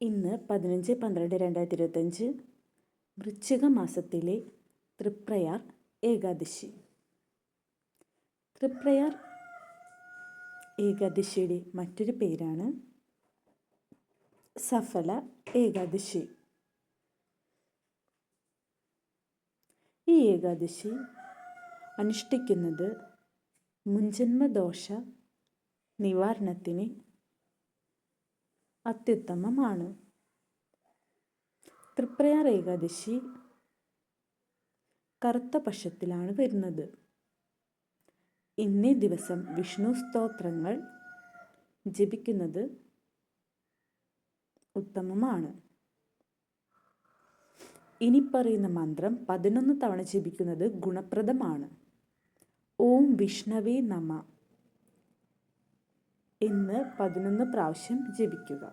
ഇന്ന് 15/12/2025 വൃശ്ചിക മാസത്തിലെ തൃപ്രയാർ ഏകാദശി. തൃപ്രയാർ ഏകാദശിയുടെ മറ്റൊരു പേരാണ് സഫല ഏകാദശി. ഈ ഏകാദശി അനുഷ്ഠിക്കുന്നത് മുൻജന്മദോഷ നിവാരണത്തിന് അത്യുത്തമമാണ്. തൃപ്രയാർ ഏകാദശി കറുത്ത പക്ഷത്തിലാണ് വരുന്നത്. ഇന്നേ ദിവസം വിഷ്ണു സ്തോത്രങ്ങൾ ജപിക്കുന്നത് ഉത്തമമാണ്. ഇനി പറയുന്ന മന്ത്രം 11 തവണ ജപിക്കുന്നത് ഗുണപ്രദമാണ്. ഓം വിഷ്ണവേ നമ എന്ന് 11 പ്രാവശ്യം ജപിക്കുക.